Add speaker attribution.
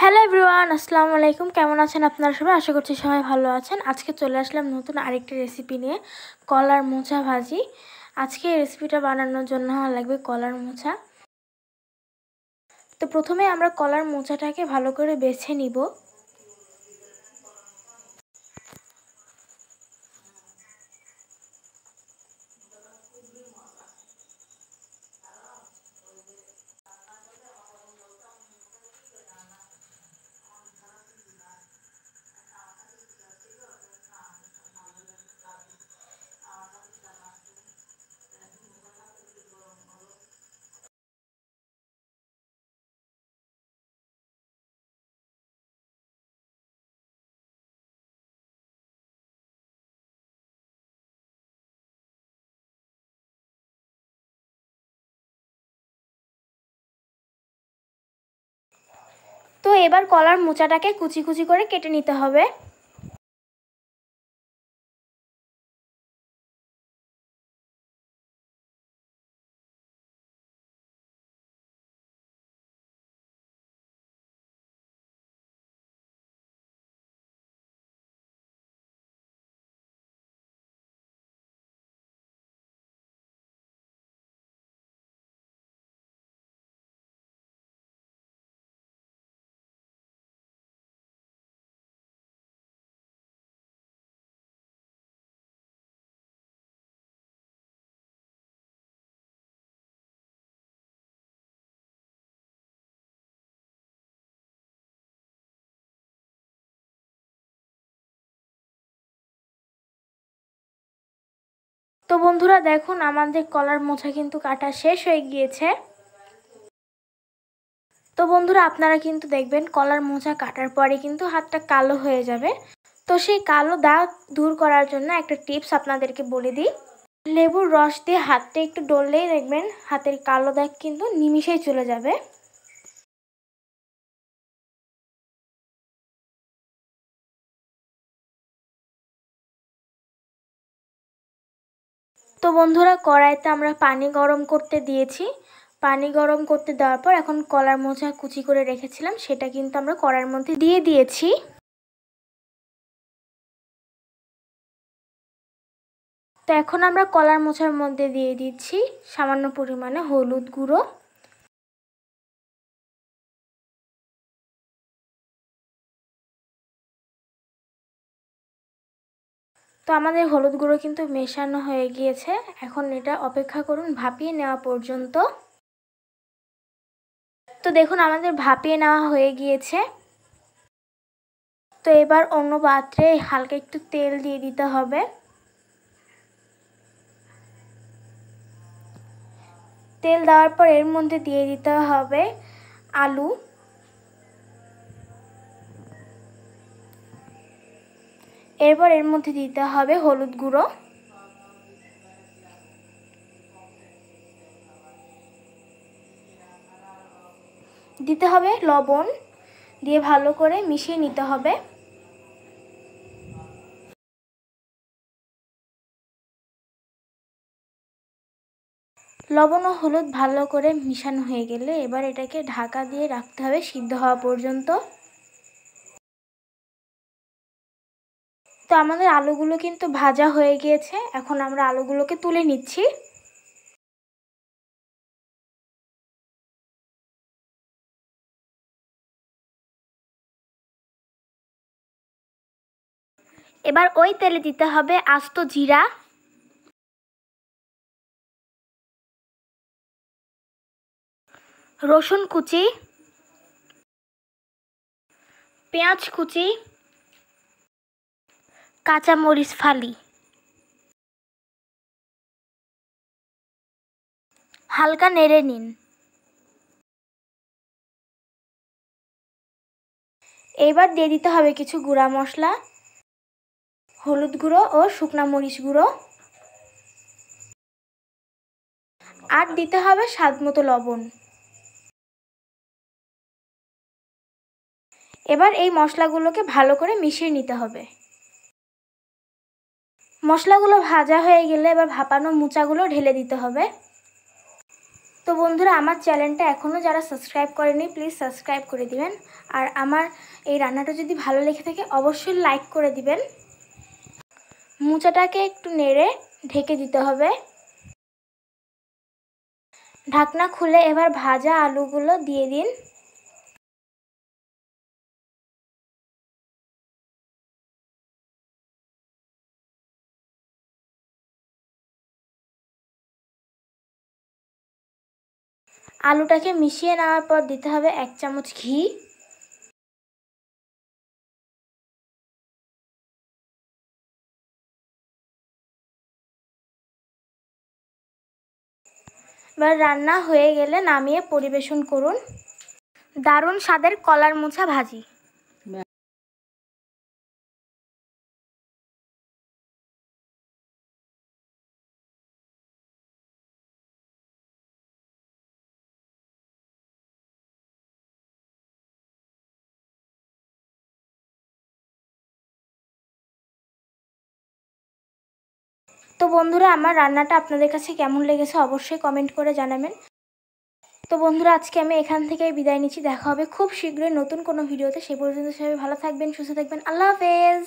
Speaker 1: Hello everyone, আসসালামু আলাইকুম। কেমন আছেন আপনারা সবাই? আশা করছি সবাই ভালো আছেন। আজকে চলে আসলাম নতুন আরেকটি রেসিপি নিয়ে, কলার মোচা ভাজি। আজকে এই রেসিপিটা বানানোর জন্য লাগবে কলার মোচা। তো প্রথমে আমরা কলার মোচাটাকে ভালো করে বেছে নিব। তো এবার কলার মোচাটাকে কুচি কুচি করে কেটে নিতে হবে। তো বন্ধুরা দেখুন, আমাদের কলার মোচা কিন্তু কাটা শেষ হয়ে গিয়েছে। তো বন্ধুরা আপনারা কিন্তু দেখবেন কলার মোচা কাটার পরে কিন্তু হাতটা কালো হয়ে যাবে। তো সেই কালো দাগ দূর করার জন্য একটা টিপস আপনাদেরকে বলে দিই। লেবুর রস দিয়ে হাতটা একটু ডললেই দেখবেন হাতের কালো দাগ কিন্তু নিমিষেই চলে যাবে। তো বন্ধুরা কড়াইতে আমরা পানি গরম করতে দিয়েছি। পানি গরম করতে দেওয়ার পর এখন কলার মোচা কুচি করে রেখেছিলাম সেটা কিন্তু আমরা কড়াইয়ের মধ্যে দিয়ে দিয়েছি। তো এখন আমরা কলার মোচার মধ্যে দিয়ে দিচ্ছি সামান্য পরিমাণে হলুদ গুঁড়ো, তো আমাদের হলুদ গুঁড়ো কিন্তু মেশানো হয়ে গিয়েছে। এখন এটা অপেক্ষা করুন ভাপিয়ে নেওয়া পর্যন্ত। তো দেখুন আমাদের ভাপিয়ে নেওয়া হয়ে গিয়েছে। তো এবার অন্য পাত্রে হালকা একটু তেল দিয়ে দিতে হবে। তেল দেওয়ার পর এর মধ্যে দিয়ে দিতে হবে আলু। এরপর এর মধ্যে দিতে হবে হলুদ গুঁড়ো, দিতে হবে লবণ, দিয়ে ভালো করে মিশিয়ে নিতে হবে। লবণ ও হলুদ ভালো করে মিশানো হয়ে গেলে এবার এটাকে ঢাকা দিয়ে রাখতে হবে সিদ্ধ হওয়া পর্যন্ত। তো আমাদের আলুগুলো কিন্তু ভাজা হয়ে গিয়েছে। এখন আমরা আলুগুলোকে তুলে নিচ্ছি। এবার ওই তেলে দিতে হবে আস্ত জিরা, রসুন কুচি, পেঁয়াজ কুচি, কাঁচা মরিচ ফালি, হালকা নেড়ে নিন। এবার দিয়ে দিতে হবে কিছু গুঁড়া মশলা, হলুদ গুঁড়ো ও শুকনা মরিচ গুঁড়ো, আর দিতে হবে স্বাদমতো লবণ। এবার এই মশলাগুলোকে ভালো করে মিশিয়ে নিতে হবে। মশলাগুলো ভাজা হয়ে গেলে এবার ভাপানো মোচাগুলো ঢেলে দিতে হবে। তো বন্ধুরা, আমার চ্যানেলটা এখনও যারা সাবস্ক্রাইব করেনি প্লিজ সাবস্ক্রাইব করে দিবেন। আর আমার এই রান্নাটা যদি ভালো লেগে থাকে অবশ্যই লাইক করে দিবেন। মোচাটাকে একটু নেড়ে ঢেকে দিতে হবে। ঢাকনা খুলে এবার ভাজা আলুগুলো দিয়ে দিন। আলুটাকে মিশিয়ে নেওয়ার পর দিতে হবে 1 চামচ ঘি। এবার রান্না হয়ে গেলে নামিয়ে পরিবেশন করুন। দারুণ স্বাদের কলার মোচা ভাজি। তো বন্ধুরা, আমার রান্নাটা আপনাদের কাছে কেমন লেগেছে অবশ্যই কমেন্ট করে জানাবেন। তো বন্ধুরা, আজকে আমি এখান থেকেই বিদায় নিচ্ছি। দেখা হবে খুব শীঘ্রই নতুন কোনো ভিডিওতে। সে পর্যন্ত সবাই ভালো থাকবেন, সুস্থ থাকবেন। আল্লাহ হাফেজ।